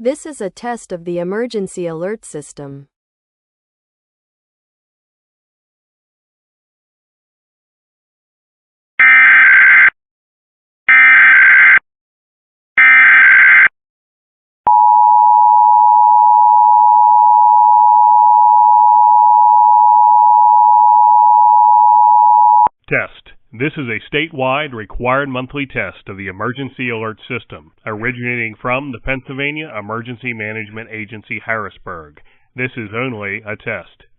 This is a test of the emergency alert system. Test. This is a statewide required monthly test of the emergency alert system, originating from the Pennsylvania Emergency Management Agency, Harrisburg. This is only a test.